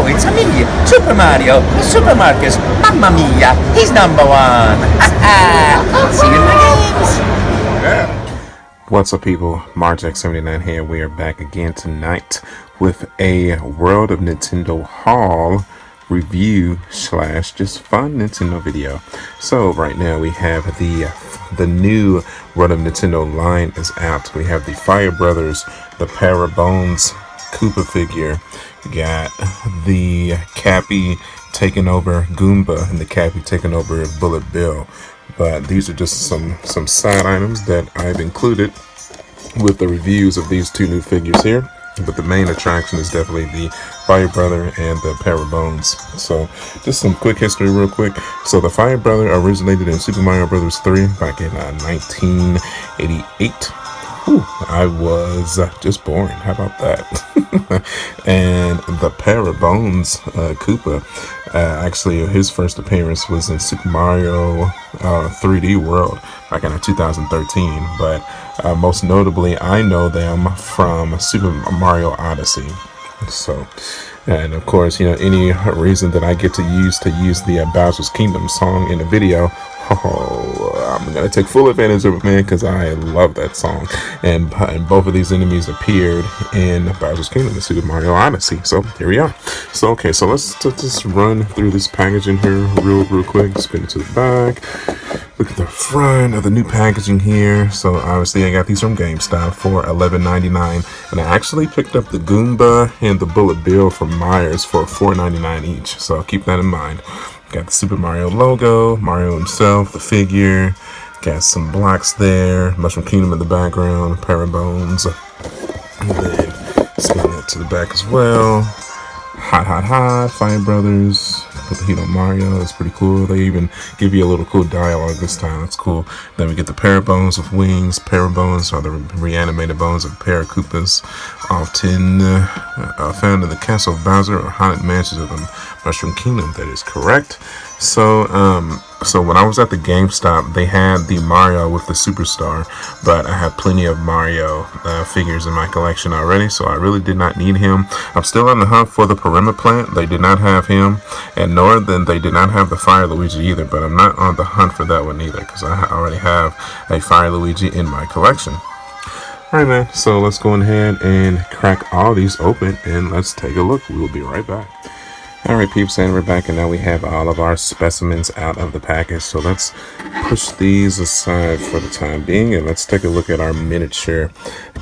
it's a me, Super Mario, Super Marcus. Mamma mia, he's number one. See you in the games. What's up, people? Marjack79 here. We are back again tonight with a World of Nintendo haul review slash just fun Nintendo video. So right now we have the new World of Nintendo line is out. We have the Fire Brothers, the Parabones Koopa figure. We got the Cappy taking over Goomba and the Cappy taking over Bullet Bill. But these are just some side items that I've included with the reviews of these two new figures here. But the main attraction is definitely the Fire Brother and the Parabones. So just some quick history real quick. So the Fire Brother originated in Super Mario Bros. 3 back in 1988. Whew, I was just born. How about that? And the Parabones Koopa, actually his first appearance was in Super Mario 3D World back in 2013. But most notably, I know them from Super Mario Odyssey. So, and of course, you know, any reason that I get to use the Bowser's Kingdom song in the video, I'm gonna take full advantage of it, man, because I love that song. And both of these enemies appeared in Bowser's Kingdom in Super Mario Odyssey. So here we are. So okay, so let's just run through this package in here real quick. Spin it to the back. Look at the front of the new packaging here. So obviously I got these from GameStop for $11.99, and I actually picked up the Goomba and the Bullet Bill from Myers for $4.99 each. So keep that in mind. Got the Super Mario logo, Mario himself, the figure. Got some blocks there, Mushroom Kingdom in the background, Parabones. And then spin that to the back as well. Hot, Fire Brothers. Put the heat on Mario. That's pretty cool. They even give you a little cool dialogue this time. That's cool. Then we get the Parabones with wings. Parabones are the reanimated bones of Paracoopas, often found in the castle of Bowser or haunted mansions of the Mushroom Kingdom. That is correct. So when I was at the GameStop, they had the Mario with the Superstar, but I have plenty of Mario figures in my collection already, so I really did not need him. I'm still on the hunt for the Pyramid Plant. They did not have him, and nor then they did not have the Fire Luigi either, but I'm not on the hunt for that one either, because I already have a Fire Luigi in my collection. Alright, man, so let's go ahead and crack all these open, and let's take a look. We will be right back. Alright, peeps, and we're back, and now we have all of our specimens out of the package. So let's push these aside for the time being, and let's take a look at our miniature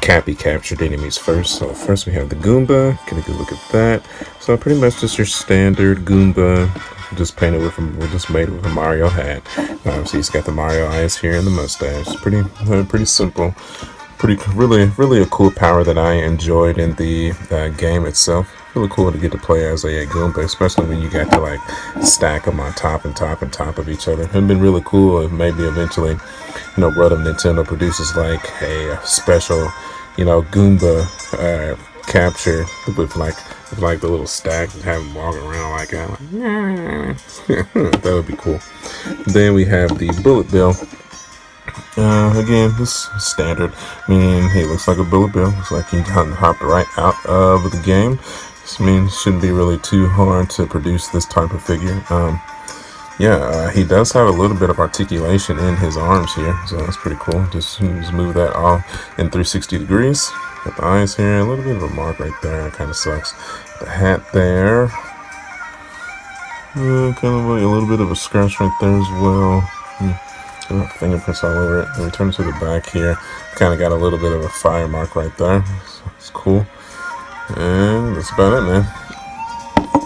Cappy captured enemies first. So first we have the Goomba. Get a good look at that. So pretty much just your standard Goomba, just painted with just made with a Mario hat. Obviously he's got the Mario eyes here and the mustache. Pretty simple. Really a cool power that I enjoyed in the game itself. Really cool to get to play as a Goomba, especially when you got to like stack them on top of each other. It'd been really cool if maybe eventually, you know, World of Nintendo produces like a special, you know, Goomba capture with like the little stack and have them walking around like that. Like, that would be cool. Then we have the Bullet Bill. Again, this is standard. I mean, he looks like a Bullet Bill. Looks like he hopped right out of the game. I mean, it shouldn't be really too hard to produce this type of figure. He does have a little bit of articulation in his arms here, so that's pretty cool. Just move that all in 360 degrees. Got the eyes here, a little bit of a mark right there. That kind of sucks. The hat there. Kind of like a little bit of a scratch right there as well. Fingerprints all over it. And we turn to the back here. Kind of got a little bit of a fire mark right there. So it's cool. And that's about it, man.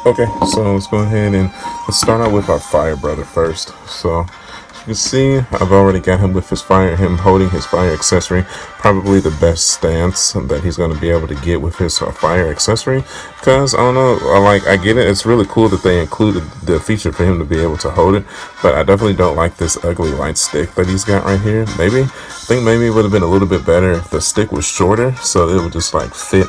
Okay, so let's go ahead and let's start out with our Fire Brother first. So as you can see, I've already got him with him holding his fire accessory. Probably the best stance that he's going to be able to get with his fire accessory. Because, I don't know, I get it. It's really cool that they included the feature for him to be able to hold it. But I definitely don't like this ugly light stick that he's got right here. I think maybe it would have been a little bit better if the stick was shorter, so it would just like fit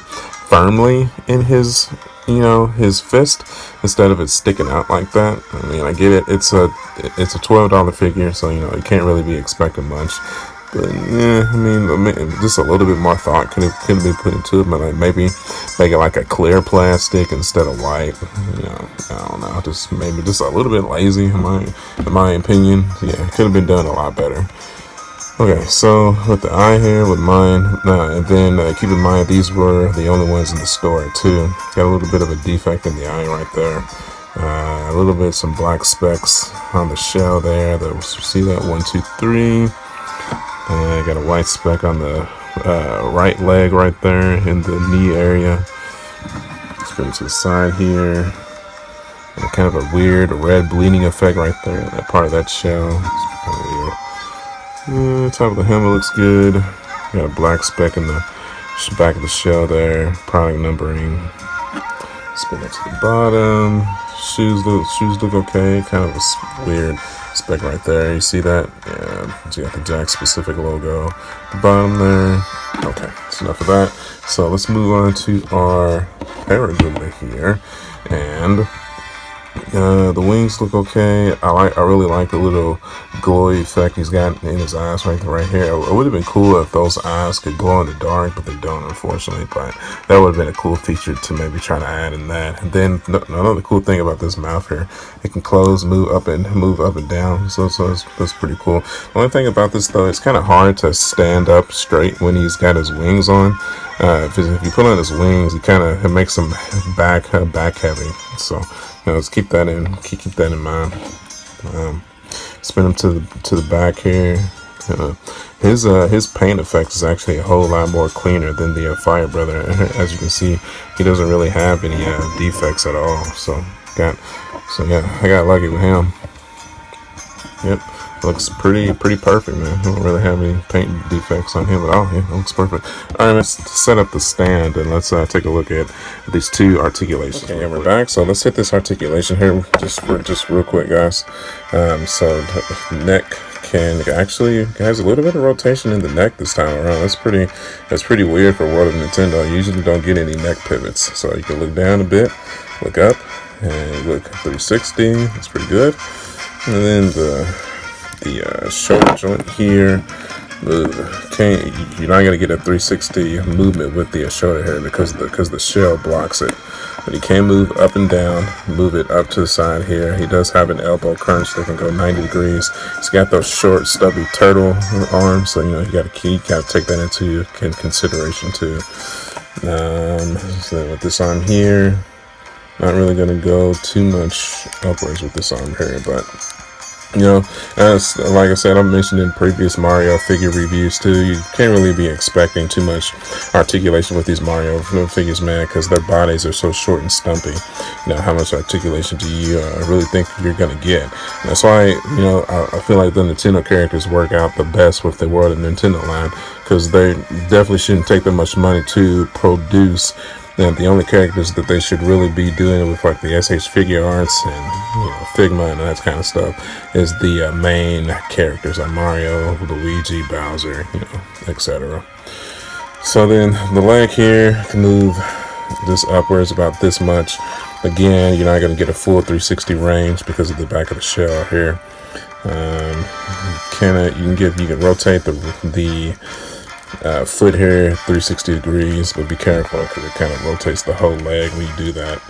firmly in his, you know, his fist instead of it sticking out like that. I mean, I get it. It's a $12 figure, so you know you can't really be expecting much. But yeah, I mean, just a little bit more thought could have been put into it. But like maybe make it like a clear plastic instead of white. You know, I don't know. Just maybe just a little bit lazy in my opinion. Yeah, it could have been done a lot better. Okay, so with the eye here, with mine, and then keep in mind these were the only ones in the store too. Got a little bit of a defect in the eye right there. A little bit, some black specks on the shell there. See that? 1, 2, 3. Got a white speck on the right leg right there in the knee area. Let's bring it to the side here. And kind of a weird red bleeding effect right there in that part of that shell. It's kind of weird. Top of the helmet looks good. Got a black speck in the back of the shell there. Product numbering. Spin it to the bottom. Shoes look okay. Kind of a weird speck right there. You see that? Yeah. You got the Jack specific logo. The bottom there. Okay, that's enough of that. So let's move on to our Parabones here. And the wings look okay. I really like the little glowy effect he's got in his eyes right here. It would have been cool if those eyes could glow in the dark, but they don't, unfortunately. But that would have been a cool feature to maybe try to add in that. And then another cool thing about this mouth here, it can close, move up and down. So that's pretty cool. The only thing about this though, it's kind of hard to stand up straight when he's got his wings on. If you put on his wings, it makes him back heavy. So let's keep that in mind. Spin him to the back here. His paint effect is actually a whole lot more cleaner than the Fire Brother. As you can see, he doesn't really have any defects at all. So yeah, I got lucky with him. Yep. Looks pretty perfect, man. I don't really have any paint defects on him at all. Yeah, it looks perfect. All right, let's set up the stand and let's take a look at these two articulations. Okay, and we're back. So let's hit this articulation here just real quick, guys. So the neck has a little bit of rotation in the neck this time around. That's pretty weird for World of Nintendo. You usually don't get any neck pivots. So you can look down a bit, look up, and look 360. That's pretty good. And then the shoulder joint here, you're not going to get a 360 movement with the shoulder here because the shell blocks it. But he can move up and down, move it up to the side here. He does have an elbow crunch that can go 90 degrees. He's got those short, stubby turtle arms, so you got to take that into consideration too. So with this arm here, not really going to go too much upwards with this arm here, but as like I said, I mentioned in previous Mario figure reviews too, you can't really be expecting too much articulation with these Mario figures, man, because their bodies are so short and stumpy. How much articulation do you really think you're gonna get? And that's why I feel like the Nintendo characters work out the best with the World of Nintendo line, because they definitely shouldn't take that much money to produce. The only characters that they should really be doing with like the SH Figure Arts and Figma and that kind of stuff is the main characters like Mario, Luigi, Bowser, etc. So then the leg here can move this upwards about this much. Again, you're not going to get a full 360 range because of the back of the shell here. You can rotate the foot here 360 degrees, but be careful because it kind of rotates the whole leg when you do that.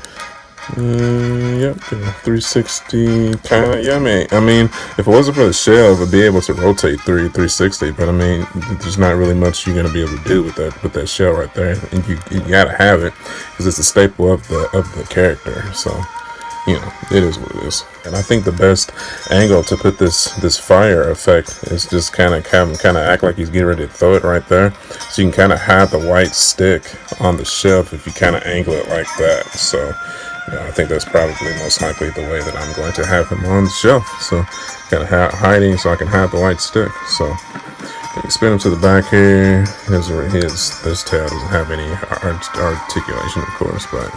Yep, 360 kind of. Yeah, I mean, if it wasn't for the shell, it would be able to rotate 360. But I mean, there's not really much you're gonna be able to do with that shell right there. And you gotta have it because it's a staple of the character. So it is what it is. And I think the best angle to put this fire effect is just kind of act like he's getting ready to throw it right there, so you can kind of have the white stick on the shelf if you kind of angle it like that. So I think that's probably most likely the way that I'm going to have him on the shelf. So kind of hiding so I can have the white stick. So you can spin him to the back here. This tail doesn't have any articulation, of course, but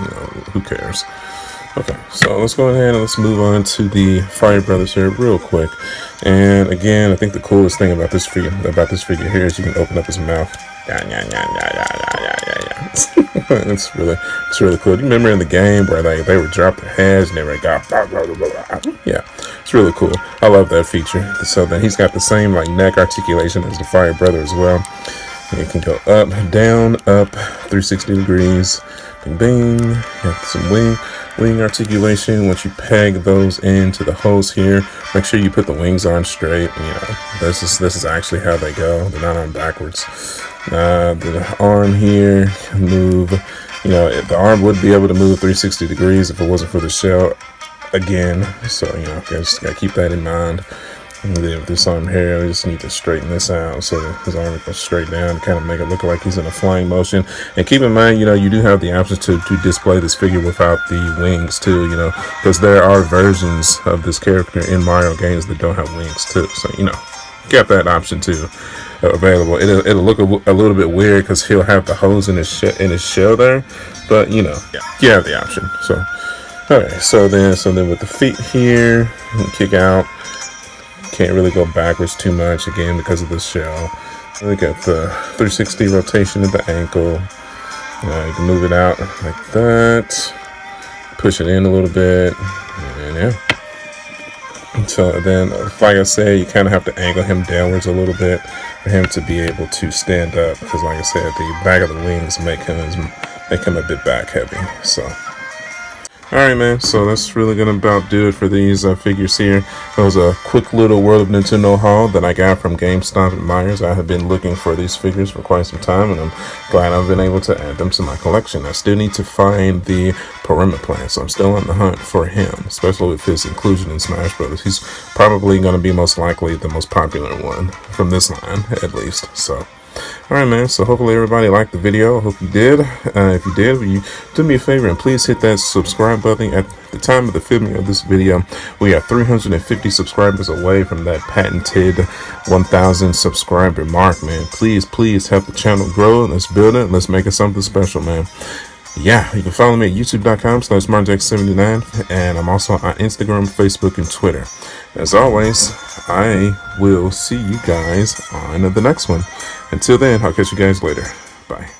who cares? Okay, so let's go ahead and let's move on to the Fire Brothers here real quick. And again, I think the coolest thing about this figure here is you can open up his mouth. It's really cool. Do you remember in the game where they would drop their heads and they would go, yeah, It's really cool. I love that feature. So then he's got the same like neck articulation as the Fire Brother as well. It can go up, down, up, 360 degrees. Bing, bing. Got some wing articulation. Once you peg those into the holes here, make sure you put the wings on straight. You know, this is actually how they go. They're not on backwards. The arm here can move. You know, the arm would be able to move 360 degrees if it wasn't for the shell. Again, so you know, just gotta keep that in mind. And then with this arm here, we just need to straighten this out so that his arm goes straight down, kind of make it look like he's in a flying motion. And keep in mind, you know, you do have the option to display this figure without the wings too, you know, because there are versions of this character in Mario games that don't have wings too. So, you know, get that option too available. It'll look a little bit weird because he'll have the hose in his shell there, but you know, yeah, you have the option. So, all right, so then with the feet here, you can kick out. Can't really go backwards too much again because of the shell. We got the 360 rotation of the ankle. You can move it out like that, push it in a little bit, and yeah. So then, like I said, you kind of have to angle him downwards a little bit for him to be able to stand up, because like I said, the back of the wings make him a bit back heavy. So alright, man, so that's really gonna about do it for these figures here. It was a quick little World of Nintendo haul that I got from GameStop and Myers. I have been looking for these figures for quite some time, and I'm glad I've been able to add them to my collection. I still need to find the Parabones, so I'm still on the hunt for him, especially with his inclusion in Smash Brothers. He's probably gonna be most likely the most popular one from this line, at least. So alright, man, so hopefully everybody liked the video. I hope you did. If you did, will you do me a favor and please hit that subscribe button. At the time of the filming of this video, we are 350 subscribers away from that patented 1,000 subscriber mark, man. Please help the channel grow. Let's build it. Let's make it something special, man. Yeah, you can follow me at youtube.com/marjack79, and I'm also on Instagram, Facebook, and Twitter. As always, I will see you guys on the next one. Until then, I'll catch you guys later. Bye.